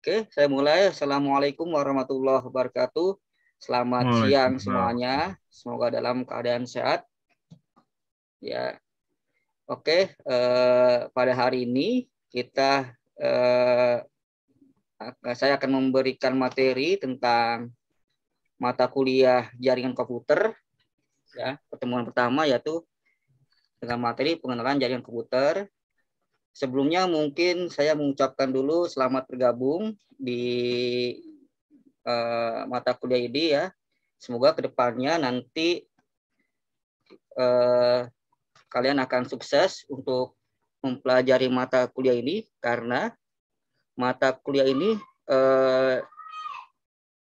Oke, saya mulai. Assalamualaikum warahmatullahi wabarakatuh. Selamat siang Waalaikumsalam. semuanya. Semoga dalam keadaan sehat. Ya, oke. Pada hari ini eh, saya akan memberikan materi tentang mata kuliah jaringan komputer. Ya, pertemuan pertama yaitu dengan materi pengenalan jaringan komputer. Sebelumnya mungkin saya mengucapkan dulu selamat bergabung di mata kuliah ini ya. Semoga kedepannya nanti eh, kalian akan sukses untuk mempelajari mata kuliah ini karena mata kuliah ini eh,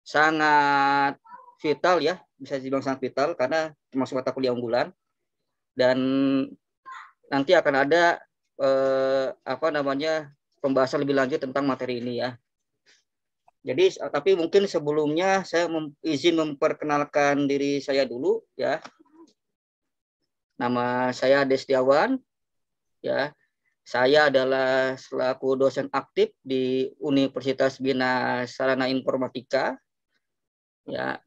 sangat vital ya, bisa dibilang sangat vital karena termasuk mata kuliah unggulan dan nanti akan ada pembahasan lebih lanjut tentang materi ini ya. Jadi tapi mungkin sebelumnya saya izin memperkenalkan diri saya dulu ya. Nama saya Destiawan ya. Saya adalah selaku dosen aktif di Universitas Bina Sarana Informatika ya.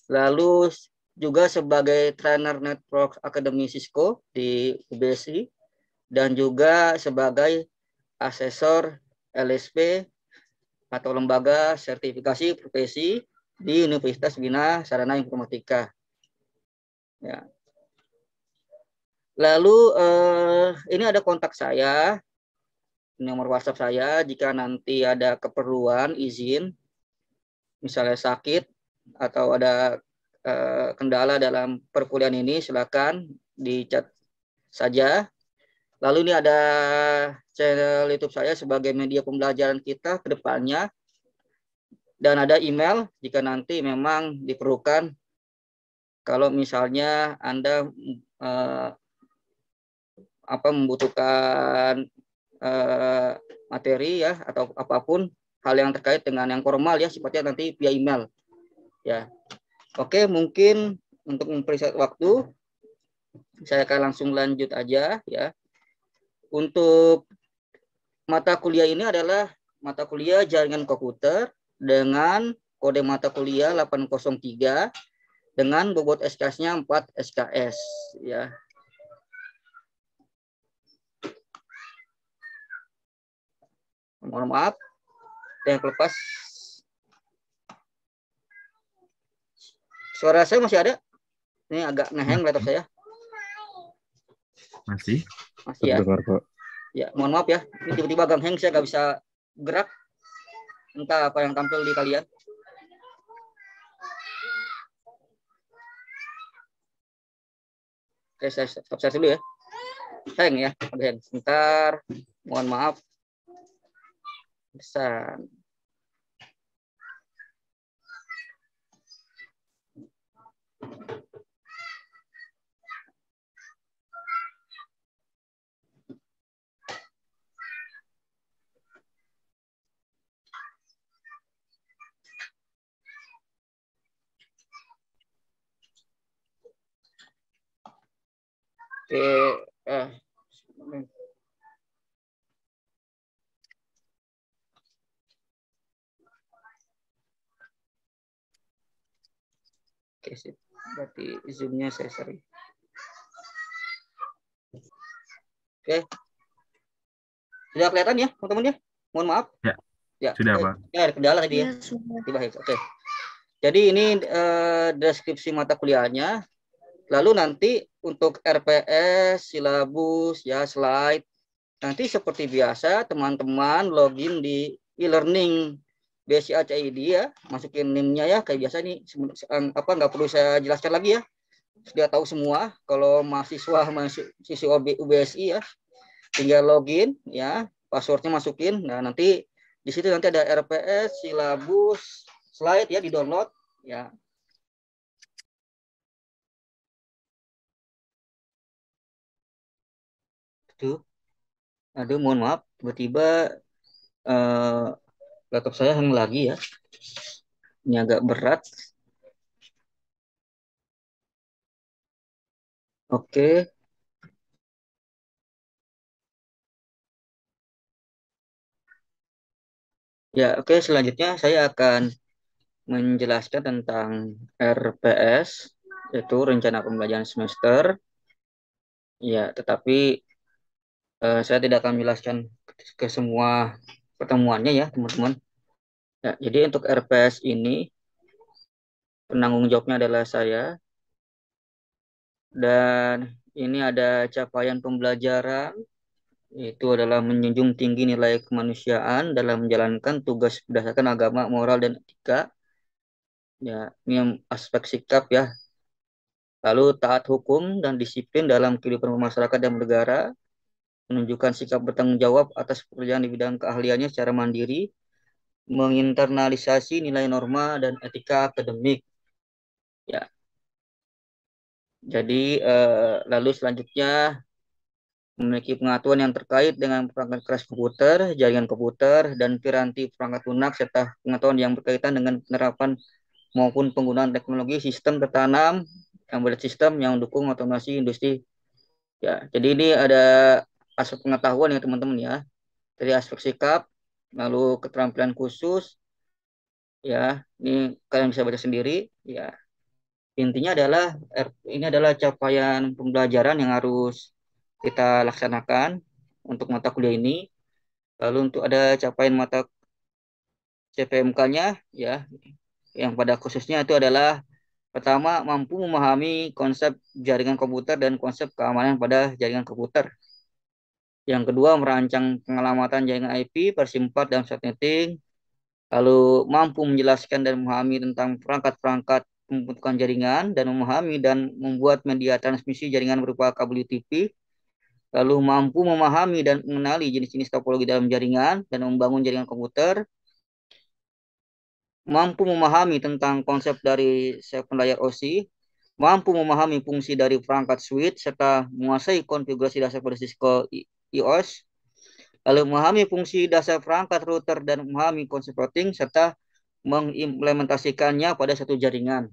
Lalu juga sebagai trainer network Akademi Cisco di UBSI dan juga sebagai asesor LSP atau lembaga sertifikasi profesi di Universitas Bina Sarana Informatika. Ya. Lalu ini ada kontak saya, nomor WhatsApp saya. Jika nanti ada keperluan izin, misalnya sakit atau ada kendala dalam perkuliahan ini, silakan dicat saja. Lalu ini ada channel YouTube saya sebagai media pembelajaran kita ke depannya. Dan ada email jika nanti memang diperlukan kalau misalnya Anda eh, membutuhkan materi ya atau apapun hal yang terkait dengan yang formal ya sifatnya nanti via email ya. Oke, mungkin untuk mempersingkat waktu saya akan langsung lanjut aja ya. Untuk mata kuliah ini adalah mata kuliah jaringan komputer dengan kode mata kuliah 803 dengan bobot SKS-nya 4 SKS ya. Mohon maaf yang kelepas. Suara saya masih ada? Ini agak ngeheng laptop Masih, saya. masih Masih ya. terdengar kok. Ya, mohon maaf ya. Ini tiba-tiba gang hang saya nggak bisa gerak. Entah apa yang tampil di kalian. Oke, saya stop share dulu ya. Hang ya. Oke, sebentar. Mohon maaf. Besar. Oke. Eh. Oke, sip. Berarti zoom-nya saya sering. Oke. Sudah kelihatan ya, teman-teman ya? Mohon maaf. Ya, Ya, sudah Pak. ya ada kendala tadi ya. Tiba Oke. Jadi ini deskripsi mata kuliahnya. Lalu nanti untuk RPS, silabus, ya slide, nanti seperti biasa teman-teman login di e-learning BSI CID ya, masukin NIM-nya ya kayak biasa nih. Nggak perlu saya jelaskan lagi ya. Sudah tahu semua kalau mahasiswa masuk sisi UBSI ya, tinggal login ya, passwordnya masukin. Nah, nanti di situ nanti ada RPS, silabus, slide ya di-download ya. Tuh. Aduh, mohon maaf, tiba-tiba eh, laptop saya hang lagi ya. Ini agak berat. Oke. Ya, oke, selanjutnya saya akan menjelaskan tentang RPS, yaitu rencana pembelajaran semester. Ya, tetapi saya tidak akan menjelaskan ke semua pertemuannya ya, teman-teman. Ya, jadi untuk RPS ini penanggung jawabnya adalah saya, dan ini ada capaian pembelajaran, itu adalah menjunjung tinggi nilai kemanusiaan dalam menjalankan tugas berdasarkan agama, moral, dan etika. Ya, ini yang aspek sikap ya. Lalu taat hukum dan disiplin dalam kehidupan masyarakat dan negara, menunjukkan sikap bertanggung jawab atas pekerjaan di bidang keahliannya secara mandiri, menginternalisasi nilai norma dan etika akademik. Ya, jadi lalu selanjutnya memiliki pengetahuan yang terkait dengan perangkat keras komputer, jaringan komputer, dan piranti perangkat lunak, serta pengetahuan yang berkaitan dengan penerapan maupun penggunaan teknologi sistem tertanam, embedded system yang mendukung otomasi industri. Ya, jadi ini ada aspek pengetahuan ya teman-teman ya, dari aspek sikap, lalu keterampilan khusus, ya, ini kalian bisa baca sendiri. Ya, intinya adalah ini adalah capaian pembelajaran yang harus kita laksanakan untuk mata kuliah ini. Lalu untuk ada capaian mata CPMK-nya, ya, yang pada khususnya itu adalah pertama, mampu memahami konsep jaringan komputer dan konsep keamanan pada jaringan komputer. Yang kedua, merancang pengelamatan jaringan IP, versi 4 dan subnetting. Lalu mampu menjelaskan dan memahami tentang perangkat-perangkat pembentukan jaringan dan memahami dan membuat media transmisi jaringan berupa kabel UTP. Lalu mampu memahami dan mengenali jenis-jenis topologi dalam jaringan dan membangun jaringan komputer. Mampu memahami tentang konsep dari second layer OC, mampu memahami fungsi dari perangkat switch, serta menguasai konfigurasi dasar pada Cisco EOS, lalu memahami fungsi dasar perangkat router dan memahami konsep routing, serta mengimplementasikannya pada satu jaringan.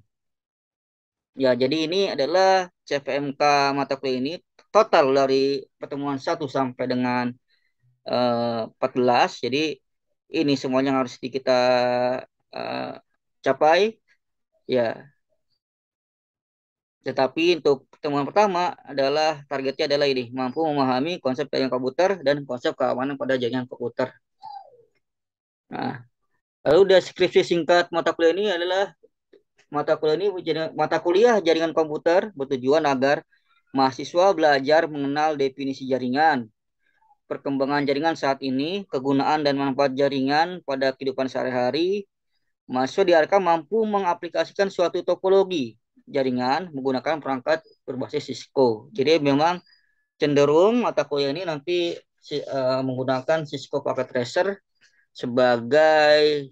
Ya, jadi ini adalah CPMK mata kuliah ini total dari pertemuan 1 sampai dengan 14. Jadi ini semuanya harus kita uh, capai. Ya, tetapi untuk pertemuan pertama adalah targetnya adalah ini, mampu memahami konsep jaringan komputer dan konsep keamanan pada jaringan komputer. Nah, lalu deskripsi singkat mata kuliah ini adalah mata kuliah jaringan komputer bertujuan agar mahasiswa belajar mengenal definisi jaringan, perkembangan jaringan saat ini, kegunaan dan manfaat jaringan pada kehidupan sehari-hari. Mahasiswa diharapkan mampu mengaplikasikan suatu topologi jaringan menggunakan perangkat berbasis Cisco. Jadi memang cenderung mata kuliah ini nanti menggunakan Cisco Packet Tracer sebagai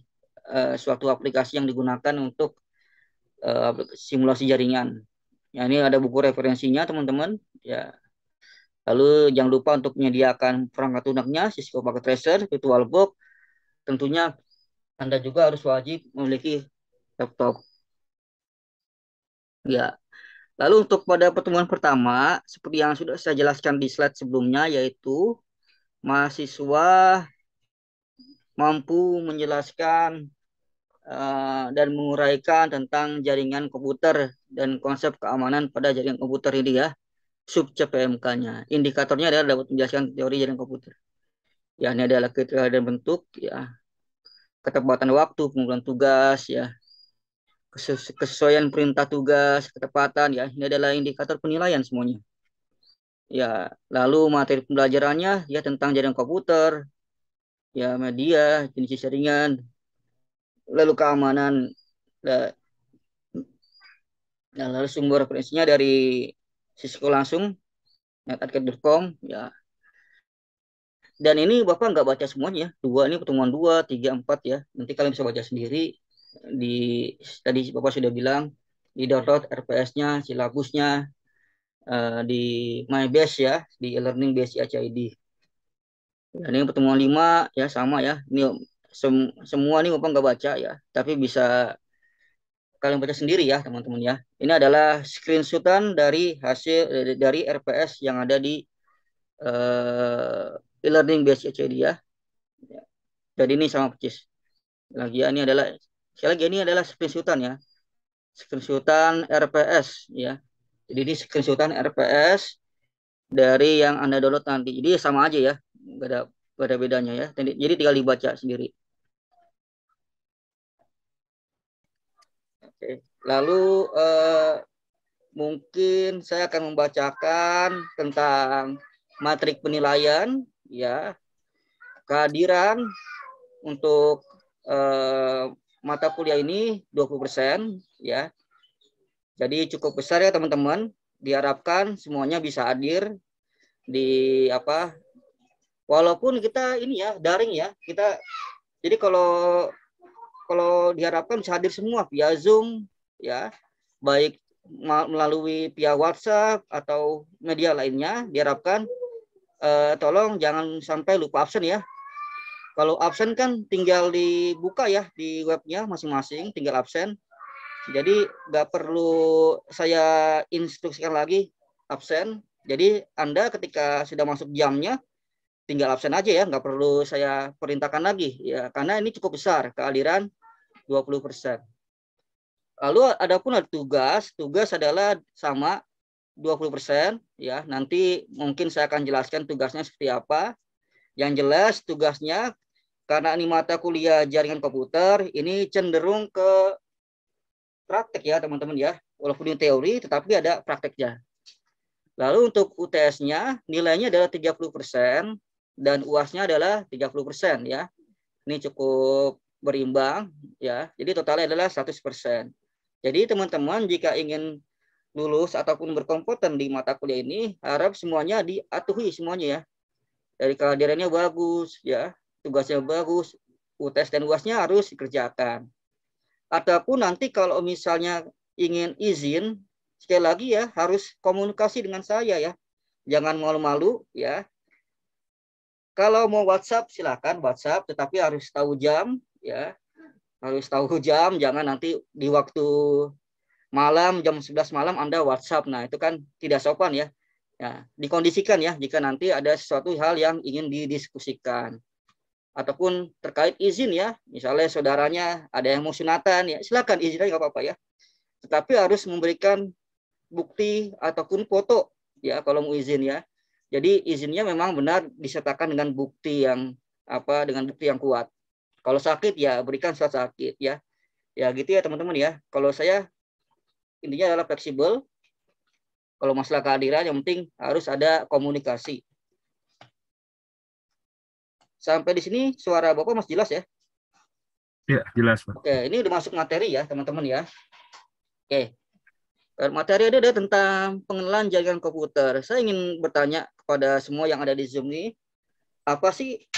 suatu aplikasi yang digunakan untuk simulasi jaringan. Ya, ini ada buku referensinya teman-teman. Ya, lalu jangan lupa untuk menyediakan perangkat lunaknya, Cisco Packet Tracer, VirtualBox. Tentunya Anda juga harus wajib memiliki laptop. Ya, lalu untuk pada pertemuan pertama, seperti yang sudah saya jelaskan di slide sebelumnya, yaitu mahasiswa mampu menjelaskan dan menguraikan tentang jaringan komputer dan konsep keamanan pada jaringan komputer ini ya, sub CPMK-nya. Indikatornya adalah dapat menjelaskan teori jaringan komputer. Ya, ini adalah kriteria dan bentuk, ya, ketepatan waktu, pengumpulan tugas, ya, kesesuaian perintah tugas, ketepatan, ya, ini adalah indikator penilaian semuanya. Ya, lalu materi pembelajarannya ya tentang jaringan komputer, ya media, jenis jaringan, lalu keamanan, dan lalu sumber referensinya dari Cisco langsung, netarget.com, ya. Dan ini Bapak nggak baca semuanya, dua ini pertemuan 2, 3, 4 ya. Nanti kalian bisa baca sendiri. Di tadi Bapak sudah bilang di download RPS-nya, silabusnya di MyBase ya, di e-learning base CID. Dan ini pertemuan 5 ya sama ya. Ini semua ini Bapak nggak baca ya, tapi bisa kalian baca sendiri ya teman-teman ya. Ini adalah screenshotan dari hasil dari RPS yang ada di e-learning base CID ya. Jadi ini sama persis. Lagi ini adalah sekali lagi ini adalah screenshotan ya. Screenshotan RPS ya. Jadi ini screenshotan RPS dari yang Anda download nanti. Jadi sama aja ya. Gak ada bedanya ya. Jadi tinggal dibaca sendiri. Oke. Lalu mungkin saya akan membacakan tentang matrik penilaian ya. Kehadiran untuk mata kuliah ini 20% ya. Jadi cukup besar ya teman-teman. Diharapkan semuanya bisa hadir di walaupun kita ini ya daring ya. Jadi kalau diharapkan bisa hadir semua via Zoom ya. Baik melalui via WhatsApp atau media lainnya, diharapkan tolong jangan sampai lupa absen ya. Kalau absen kan tinggal dibuka ya di webnya masing-masing, tinggal absen. Jadi nggak perlu saya instruksikan lagi absen. Jadi Anda ketika sudah masuk jamnya, tinggal absen aja ya, nggak perlu saya perintahkan lagi ya, karena ini cukup besar kehadiran 20%. Lalu adapun ada tugas adalah sama 20% ya. Nanti mungkin saya akan jelaskan tugasnya seperti apa. Yang jelas tugasnya karena ini mata kuliah jaringan komputer, ini cenderung ke praktek ya teman-teman ya. Walaupun ini teori, tetapi ada prakteknya. Lalu untuk UTS-nya nilainya adalah 30% dan UAS-nya adalah 30% ya. Ini cukup berimbang ya. Jadi totalnya adalah 100%. Jadi teman-teman jika ingin lulus ataupun berkompeten di mata kuliah ini, harap semuanya diatuhi semuanya ya. Dari kehadirannya bagus ya, tugasnya bagus, UTS dan UAS-nya harus dikerjakan. Ataupun nanti kalau misalnya ingin izin, sekali lagi ya harus komunikasi dengan saya ya. Jangan malu-malu ya. Kalau mau WhatsApp silakan WhatsApp, tetapi harus tahu jam ya. Harus tahu jam, jangan nanti di waktu malam jam 11 malam Anda WhatsApp. Nah, itu kan tidak sopan ya. Ya, dikondisikan ya jika nanti ada sesuatu hal yang ingin didiskusikan ataupun terkait izin ya, misalnya saudaranya ada yang mau sunatan ya, silakan izin aja nggak apa-apa ya. Tetapi harus memberikan bukti ataupun foto ya kalau mau izin ya. Jadi izinnya memang benar disertakan dengan bukti yang dengan bukti yang kuat. Kalau sakit ya berikan surat sakit ya. Ya gitu ya teman-teman ya. Kalau saya intinya adalah fleksibel. Kalau masalah kehadiran yang penting harus ada komunikasi. Sampai di sini suara Bapak masih jelas ya? Ya, jelas, Pak. Oke, ini udah masuk materi ya teman-teman ya. Oke, materi ada tentang pengenalan jaringan komputer. Saya ingin bertanya kepada semua yang ada di Zoom ini, apa sih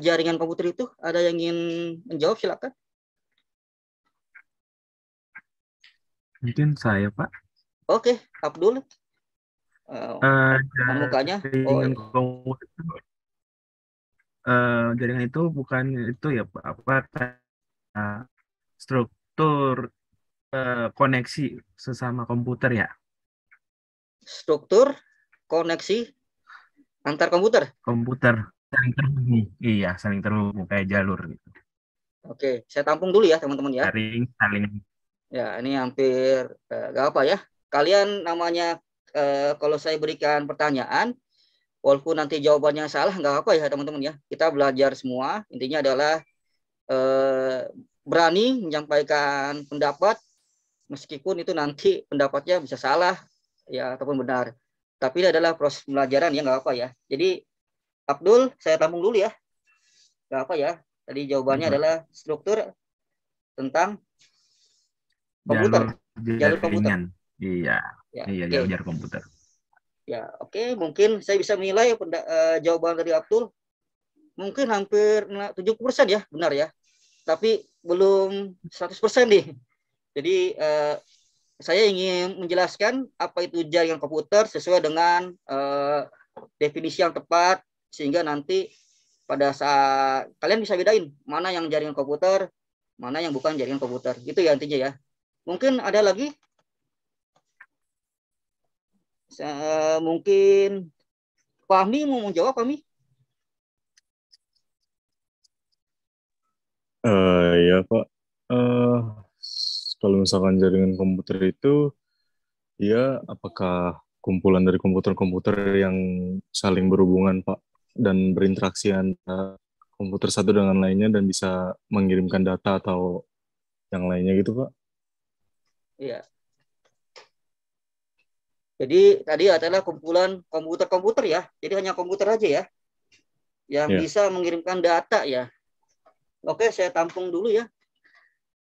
jaringan komputer itu? Ada yang ingin menjawab silakan. Mungkin saya, Pak. Oke, Abdul. Mana mukanya? Oh, Jaringan komputer, jaringan itu bukan itu ya, Pak. Uh, struktur koneksi sesama komputer ya. struktur koneksi antar komputer. Komputer saling terhubung. Iya, saling terhubung kayak jalur gitu. Oke, saya tampung dulu ya teman-teman ya. Saling. Ya, ini hampir gak apa ya. Kalian namanya kalau saya berikan pertanyaan, walaupun nanti jawabannya salah, nggak apa ya teman-teman ya. Kita belajar semua. Intinya adalah berani menyampaikan pendapat, meskipun itu nanti pendapatnya bisa salah ya ataupun benar. Tapi ini adalah proses pembelajaran ya nggak apa ya. Jadi Abdul, saya tampung dulu ya. Nggak apa ya. Tadi jawabannya Pak. adalah struktur tentang Jalur komputer, jalur komputer. jaringan. Iya, Ya, iya oke. jalur komputer. Ya, oke. Mungkin saya bisa menilai jawaban dari Abdul mungkin hampir 70% ya, benar ya. Tapi belum 100% nih. Jadi saya ingin menjelaskan apa itu jaringan komputer sesuai dengan definisi yang tepat, sehingga nanti pada saat kalian bisa bedain mana yang jaringan komputer, mana yang bukan jaringan komputer. Itu ya intinya ya. Mungkin ada lagi? Mungkin Fahmi mau menjawab, Fahmi? Ya Pak, eh kalau misalkan jaringan komputer itu, ya apakah kumpulan dari komputer-komputer yang saling berhubungan Pak dan berinteraksi antara komputer satu dengan lainnya dan bisa mengirimkan data atau yang lainnya gitu Pak? Iya. Jadi tadi adalah kumpulan komputer-komputer ya. Jadi hanya komputer aja ya yang Ya, bisa mengirimkan data ya. Oke, saya tampung dulu ya.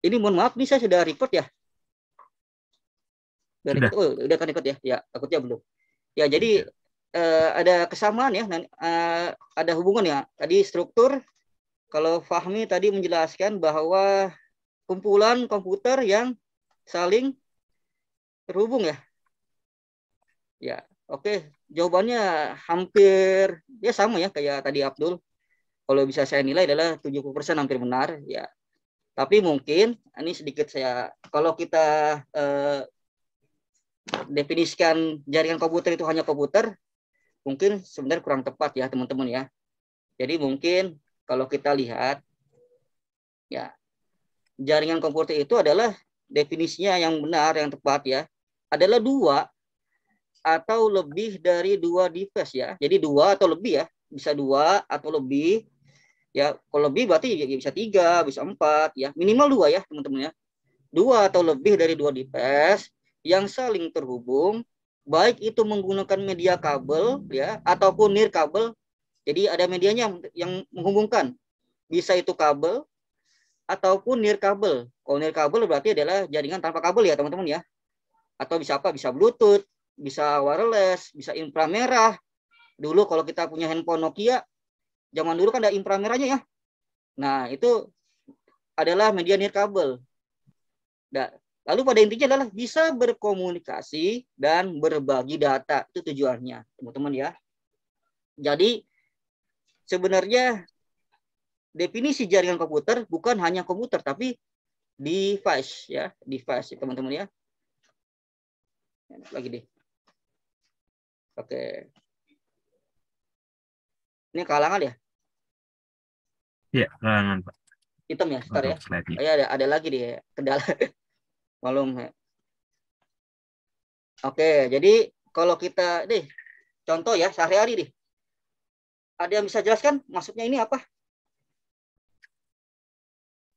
Ini mohon maaf nih saya sudah record ya. Udah Sudah. record. Oh, udah kan record ya? Ya, takutnya belum. Ya, jadi Oke. ada kesamaan ya, ada hubungan ya. Tadi struktur, kalau Fahmi tadi menjelaskan bahwa kumpulan komputer yang saling terhubung ya. Ya, oke. Jawabannya hampir ya sama ya kayak tadi Abdul. Kalau bisa saya nilai adalah 70% hampir benar ya. Tapi mungkin ini sedikit saya kalau kita definisikan jaringan komputer itu hanya komputer, mungkin sebenarnya kurang tepat ya teman-teman ya. Jadi mungkin kalau kita lihat ya jaringan komputer itu adalah definisinya yang benar yang tepat ya adalah dua atau lebih dari dua device ya. Jadi dua atau lebih ya, bisa dua atau lebih ya. Kalau lebih berarti bisa tiga, bisa empat ya, minimal dua ya teman-teman ya. Dua atau lebih dari dua device yang saling terhubung, baik itu menggunakan media kabel ya ataupun nirkabel. Jadi ada medianya yang menghubungkan, bisa itu kabel ataupun nirkabel. Kalau nirkabel berarti adalah jaringan tanpa kabel ya teman-teman ya. Atau bisa apa? Bisa Bluetooth, bisa wireless, bisa inframerah. Dulu kalau kita punya handphone Nokia, zaman dulu kan ada inframerahnya ya. Nah, itu adalah media nirkabel. Nah, lalu pada intinya adalah bisa berkomunikasi dan berbagi data. Itu tujuannya, teman-teman ya. Jadi sebenarnya definisi jaringan komputer bukan hanya komputer, tapi device ya, device teman-teman ya. Lagi deh. Oke. Ini kalangan ya? Iya, kalangan Pak. Hitam ya, start Untuk ya. slide-nya. Oh, ya ada lagi deh kendala. Malum. Oke, jadi kalau kita deh contoh ya sehari-hari deh. Ada yang bisa jelaskan maksudnya ini apa?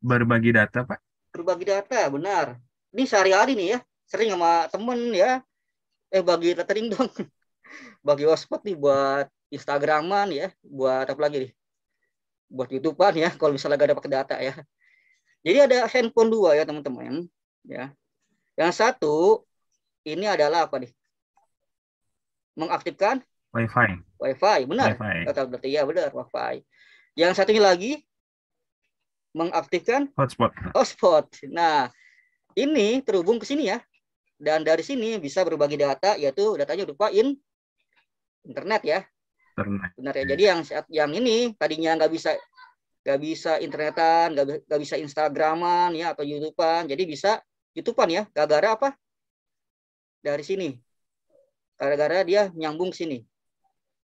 Berbagi data Pak. Berbagi data, benar. Ini sehari-hari nih ya, sering sama temen ya. Bagi tethering dong. Bagi hotspot nih buat Instagraman ya, buat apa lagi nih? Buat YouTubean ya, kalau misalnya gak ada pakai data ya. Jadi ada handphone dua ya teman-teman. Ya. Yang satu ini adalah apa nih? Mengaktifkan Wi-Fi. WiFi, benar. Wi-Fi. Kata berarti ya benar WiFi. Yang satunya lagi mengaktifkan Hotspot. hotspot. Nah, ini terhubung ke sini ya. Dan dari sini bisa berbagi data, yaitu datanya berupa internet ya. Internet. Benar ya. Jadi yang ini tadinya nggak bisa internetan, nggak bisa Instagraman ya atau YouTubean. Jadi bisa YouTubean ya. Gara-gara apa? Dari sini. Gara-gara dia nyambung sini.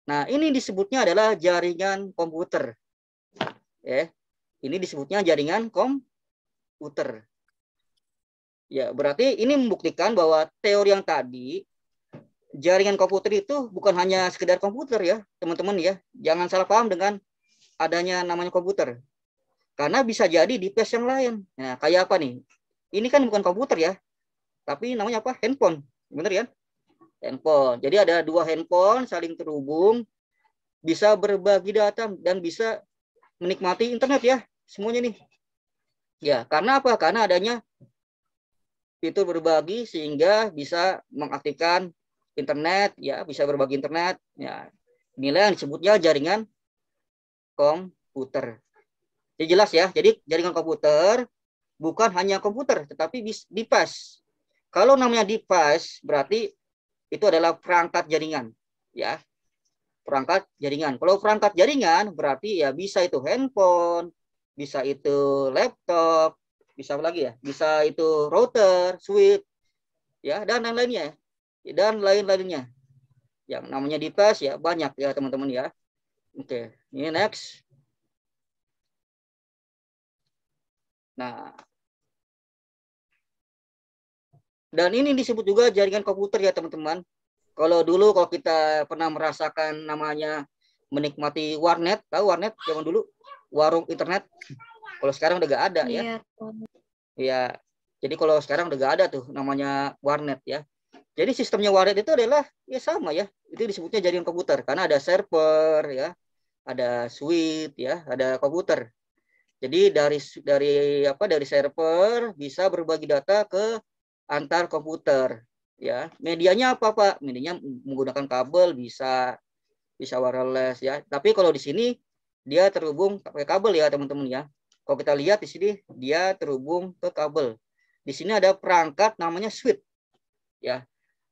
Nah, ini disebutnya adalah jaringan komputer. Ya. Ini disebutnya jaringan komputer. Ya, berarti ini membuktikan bahwa teori yang tadi jaringan komputer itu bukan hanya sekedar komputer ya, teman-teman ya. Jangan salah paham dengan adanya namanya komputer. Karena bisa jadi device yang lain. Nah, kayak apa nih? Ini kan bukan komputer ya, tapi namanya apa? Handphone. Benar ya? Handphone. Jadi ada dua handphone saling terhubung, bisa berbagi data dan bisa menikmati internet ya, semuanya nih. Ya, karena apa? Karena adanya fitur berbagi sehingga bisa mengaktifkan internet ya, bisa berbagi internet ya. Inilah yang disebutnya jaringan komputer. Jadi jelas ya. Jadi jaringan komputer bukan hanya komputer tetapi device. Kalau namanya device berarti itu adalah perangkat jaringan ya. Perangkat jaringan. Kalau perangkat jaringan berarti ya bisa itu handphone, bisa itu laptop, bisa apa lagi ya? Bisa itu router, switch ya dan lain-lainnya dan lain-lainnya. Yang namanya device ya banyak ya teman-teman ya. Oke, ini next. Nah, dan ini disebut juga jaringan komputer ya teman-teman. Kalau kita pernah merasakan namanya menikmati warnet, tahu warnet zaman dulu, warung internet. Kalau sekarang udah gak ada ya. Iya. Ya, jadi kalau sekarang udah gak ada tuh namanya warnet ya. Jadi sistemnya warnet itu adalah ya sama ya. Itu disebutnya jaringan komputer karena ada server ya, ada switch ya, ada komputer. Jadi dari server bisa berbagi data ke antar komputer ya. Medianya apa Pak? Medianya menggunakan kabel, bisa wireless ya. Tapi kalau di sini dia terhubung pakai kabel ya teman-teman ya. Kalau kita lihat di sini dia terhubung ke kabel. Di sini ada perangkat namanya switch ya.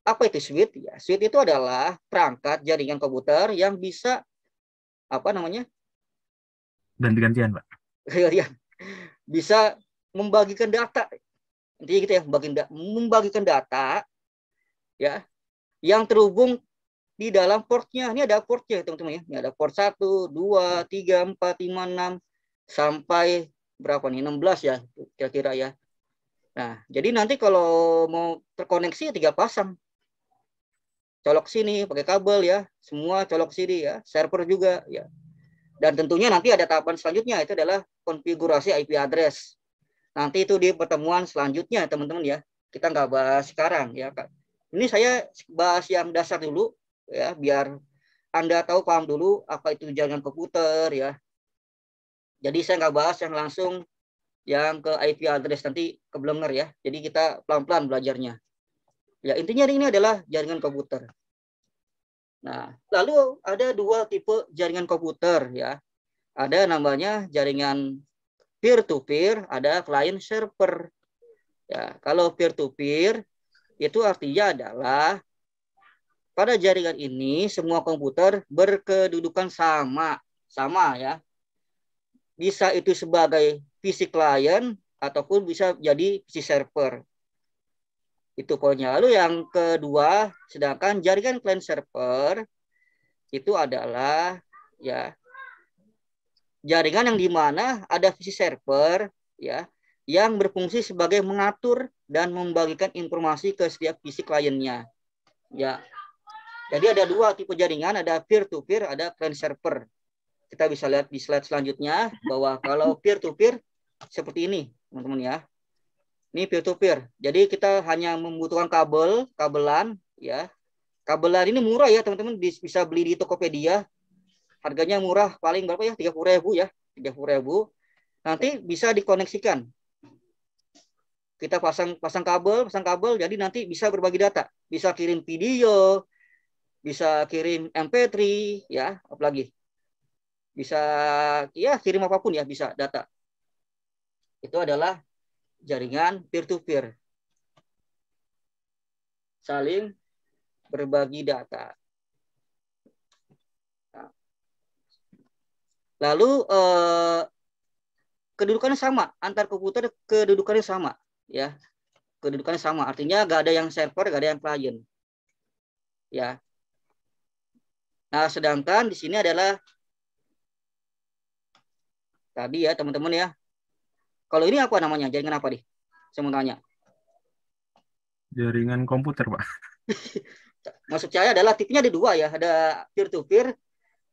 Apa itu switch? Ya, switch itu adalah perangkat jaringan komputer yang bisa Ganti-gantian, Pak. Bisa membagikan data. Intinya gitu ya, membagikan data ya yang terhubung di dalam portnya. Ini ada portnya teman-teman ya. Ini ada port 1, 2, 3, 4, 5, 6 sampai berapa nih? 16 ya kira-kira ya. Nah, jadi nanti kalau mau terkoneksi 3 pasang. Colok sini pakai kabel ya. Semua colok sini ya. Server juga ya. Dan tentunya nanti ada tahapan selanjutnya, itu adalah konfigurasi IP address. Nanti itu di pertemuan selanjutnya teman-teman ya. Kita nggak bahas sekarang ya. Ini saya bahas yang dasar dulu ya, biar Anda tahu, paham dulu apa itu jaringan komputer ya. Jadi saya nggak bahas yang langsung yang ke IP address, nanti kebelenger ya. Jadi kita pelan-pelan belajarnya. Ya, intinya ini adalah jaringan komputer. Nah, lalu ada 2 tipe jaringan komputer ya. Ada namanya jaringan peer-to-peer, ada client server. Ya, kalau peer-to-peer itu artinya adalah pada jaringan ini semua komputer berkedudukan sama ya. Bisa itu sebagai PC client ataupun bisa jadi PC server. Itu poinnya. Lalu yang kedua, sedangkan jaringan client server itu adalah ya jaringan yang di mana ada PC server ya yang berfungsi sebagai mengatur dan membagikan informasi ke setiap PC kliennya. Ya. Jadi ada 2 tipe jaringan, ada peer to peer, ada client server. Kita bisa lihat di slide selanjutnya bahwa kalau peer to peer seperti ini, teman-teman ya. Ini peer to peer. Jadi kita hanya membutuhkan kabelan ya. Kabelan ini murah ya, teman-teman, bisa beli di Tokopedia. Harganya murah, paling berapa ya? 30.000 ya. 30.000. Nanti bisa dikoneksikan. Kita pasang kabel, jadi nanti bisa berbagi data. Bisa kirim video, bisa kirim MP3 ya, apalagi. Bisa ya kirim apapun ya, bisa data. Itu adalah jaringan peer-to-peer. Saling berbagi data. Lalu kedudukannya sama, antar komputer kedudukannya sama ya. Kedudukannya sama, artinya nggak ada yang server, nggak ada yang client. Ya. Nah, sedangkan di sini adalah tadi ya, teman-teman ya. Kalau ini apa namanya? Jaringan apa nih? Saya mau tanya. Jaringan komputer, Pak. Maksud saya adalah tipenya ada 2 ya. Ada peer-to-peer,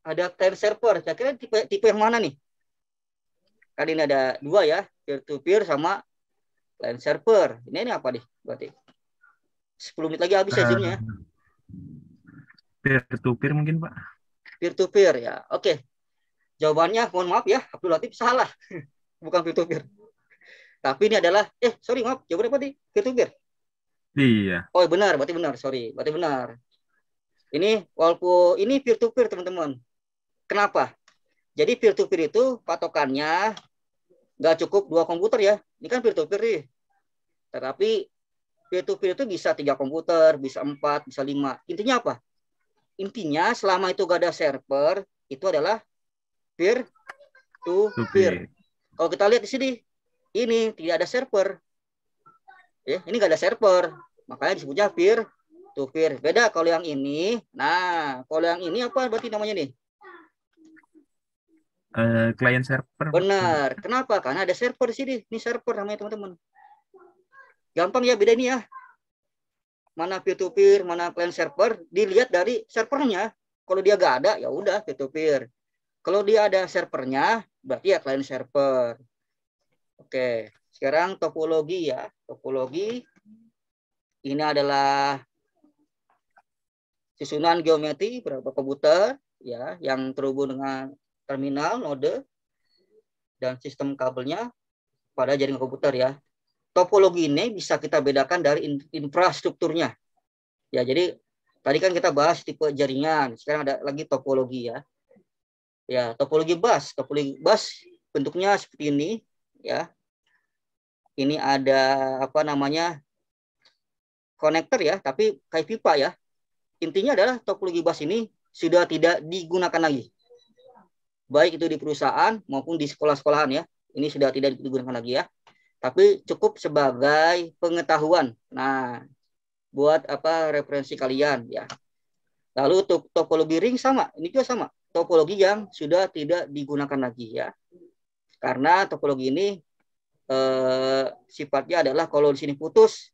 ada client server. Saya kira tipe yang mana nih? Tadi ini ada 2 ya. Peer-to-peer sama client server. Ini apa nih? Berarti 10 menit lagi habis sesinya. Peer-to-peer mungkin, Pak. Peer-to-peer ya. Oke. Jawabannya, mohon maaf ya. Abdul Latif salah. Bukan peer-to-peer. Tapi ini adalah, maaf, jawabannya apa nih? Peer-to-peer. Iya. Oh benar, berarti benar, sorry. Berarti benar. Ini walaupun ini peer-to-peer teman-teman. Kenapa? Jadi peer-to-peer itu patokannya nggak cukup 2 komputer ya. Ini kan peer-to-peer nih. Tetapi peer-to-peer itu bisa 3 komputer, bisa 4, bisa 5. Intinya apa? Intinya selama itu gak ada server, itu adalah peer-to-peer. Kalau kita lihat di sini, ini tidak ada server. Ya, ini nggak ada server. Makanya disebutnya peer-to-peer. Beda kalau yang ini. Nah, kalau yang ini apa berarti namanya nih? Client server. Benar. Kenapa? Karena ada server di sini. Ini server namanya teman-teman. Gampang ya beda ini ya. Mana peer-to-peer, mana client server, dilihat dari servernya. Kalau dia nggak ada, ya udah peer-to-peer. Kalau dia ada servernya, berarti ya client server. Oke, sekarang topologi ya. Topologi ini adalah susunan geometri beberapa komputer ya yang terhubung dengan terminal, node, dan sistem kabelnya pada jaringan komputer ya. Topologi ini bisa kita bedakan dari infrastrukturnya. Ya, jadi tadi kan kita bahas tipe jaringan, sekarang ada lagi topologi ya. Ya, topologi bus. Topologi bus bentuknya seperti ini ya. Ini ada apa namanya? Konektor ya, tapi kayak pipa ya. Intinya adalah topologi bus ini sudah tidak digunakan lagi. Baik itu di perusahaan maupun di sekolah-sekolahan ya. Ini sudah tidak digunakan lagi ya. Tapi cukup sebagai pengetahuan. Nah, buat apa referensi kalian ya. Lalu untuk topologi ring sama, ini juga sama. Topologi yang sudah tidak digunakan lagi ya. Karena topologi ini sifatnya adalah kalau di sini putus,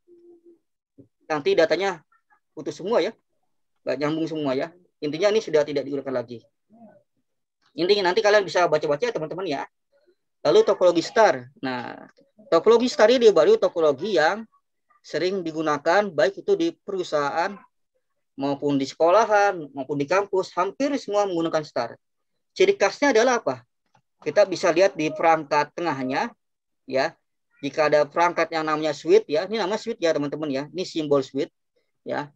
nanti datanya putus semua ya. Nggak nyambung semua ya. Intinya ini sudah tidak digunakan lagi. Intinya nanti kalian bisa baca-baca ya teman-teman ya. Lalu topologi star. Nah, topologi star ini baru topologi yang sering digunakan baik itu di perusahaan maupun di sekolahan maupun di kampus, hampir semua menggunakan star. Ciri khasnya adalah apa? Kita bisa lihat di perangkat tengahnya ya. Jika ada perangkat yang namanya switch ya, ini namanya switch ya teman-teman ya. Ini simbol switch ya.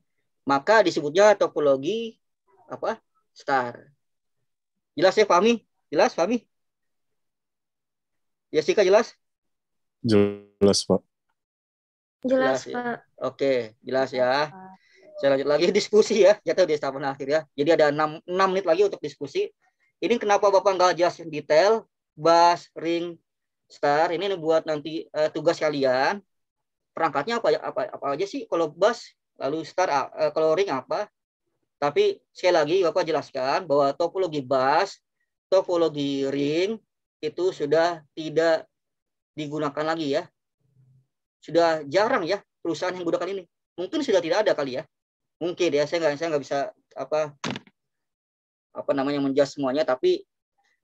Maka disebutnya topologi apa? Star. Jelas ya, Fahmi? Jelas, Fahmi? Jessica jelas? Jelas, Pak. Jelas, ya. Pak. Oke, jelas ya. Saya lanjut lagi diskusi ya. Jatuh di tahapan akhir ya. Jadi ada 6 menit lagi untuk diskusi. Ini kenapa Bapak nggak jelasin detail? Bus, ring, star. Ini buat nanti tugas kalian. Perangkatnya apa aja sih? Kalau bus, lalu star, kalau ring apa? Tapi sekali lagi Bapak jelaskan bahwa topologi bus, topologi ring itu sudah tidak digunakan lagi ya. Sudah jarang ya perusahaan yang menggunakan ini. Mungkin sudah tidak ada kali ya. Mungkin ya, saya nggak bisa apa namanya menjudge semuanya, tapi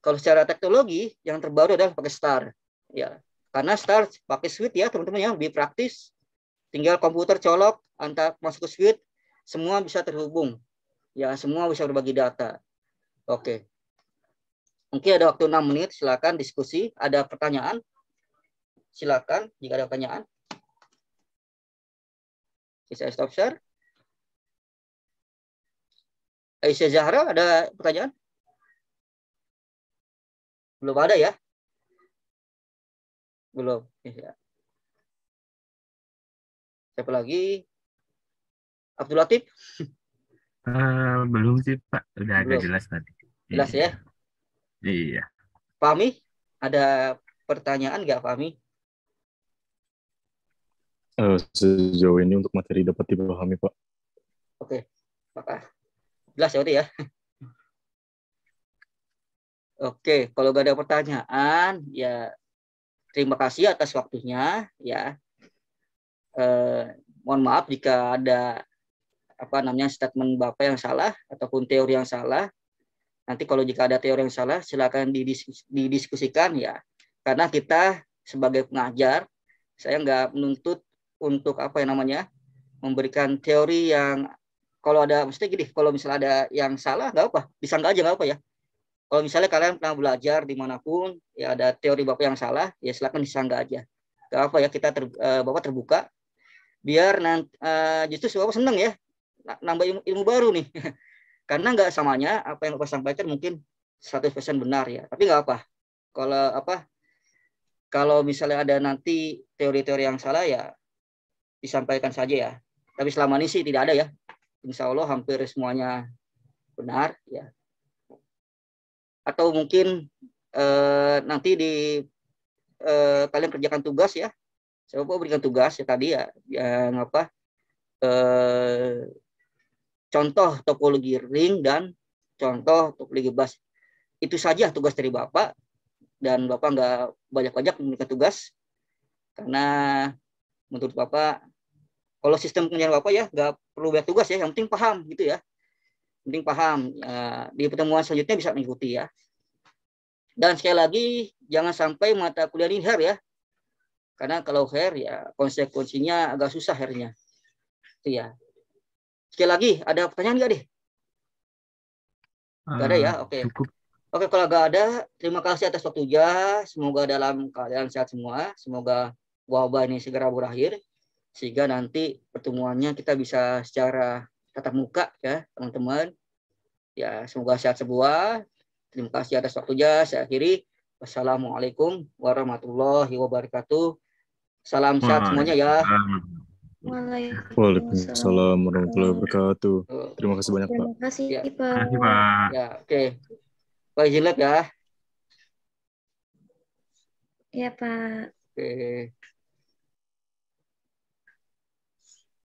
kalau secara teknologi yang terbaru adalah pakai star ya. Karena star pakai switch ya teman-teman ya, lebih praktis. Tinggal komputer colok antar masuk ke switch, semua bisa terhubung. Ya, semua bisa berbagi data. Oke. Mungkin ada waktu 6 menit, silakan diskusi. Ada pertanyaan? Silakan jika ada pertanyaan. Saya stop share. Aisyah Zahra, ada pertanyaan? Belum ada ya? Belum. Ya. Siapa lagi? Abdul Latif? Belum sih, Pak. Udah agak Belum. jelas tadi. Jelas ya? Iya. Fahmi, ada pertanyaan nggak Fahmi? Sejauh ini untuk materi dapat dipahami, Pak. Oke, maka jelas ya udah ya. Oke, kalau nggak ada pertanyaan, ya terima kasih atas waktunya ya. Mohon maaf jika ada statement Bapak yang salah ataupun teori yang salah. Nanti kalau jika ada teori yang salah, silakan didiskusikan ya. Karena kita sebagai pengajar, saya nggak menuntut untuk memberikan teori yang kalau ada, maksudnya gini, kalau misalnya ada yang salah nggak apa, disangka aja nggak apa ya. Kalau misalnya kalian pernah belajar dimanapun, ya ada teori Bapak yang salah, ya silakan disangka aja. Nggak apa ya, Bapak terbuka, biar justru Bapak senang ya, nambah ilmu baru nih. Karena nggak samanya apa yang Bapak sampaikan mungkin 100% benar ya. Tapi nggak apa. Kalau misalnya ada nanti teori-teori yang salah ya disampaikan saja ya. Tapi selama ini sih tidak ada ya. Insya Allah hampir semuanya benar ya. Atau mungkin nanti kalian kerjakan tugas ya. Saya berikan tugas ya tadi ya. Yang contoh topologi ring dan contoh topologi bus. itu saja tugas dari Bapak, dan Bapak nggak banyak-banyak memberikan tugas, karena menurut Bapak, kalau sistem pengajaran Bapak ya nggak perlu banyak tugas ya, yang penting paham gitu ya. Penting paham. Di pertemuan selanjutnya bisa mengikuti ya. Dan sekali lagi, jangan sampai mata kuliah ini hair ya. Karena kalau hair ya konsekuensinya agak susah hairnya. Itu ya. Sekali lagi, ada pertanyaan nggak deh? Nggak ada ya? Oke. Cukup. Oke, kalau nggak ada, terima kasih atas waktunya. Semoga dalam keadaan sehat semua. Semoga wabah ini segera berakhir. Sehingga nanti pertemuannya kita bisa secara tatap muka ya, teman-teman. Ya, semoga sehat semua. Terima kasih atas waktunya. Saya akhiri. Wassalamualaikum warahmatullahi wabarakatuh. Salam sehat semuanya ya. Waalaikumsalam warahmatullahi wabarakatuh. Terima kasih banyak, Pak. Terima kasih, Ya. Pak. Terima kasih, Pak. Ya, oke. Pak izin lihat ya. Ya, Pak. Oke.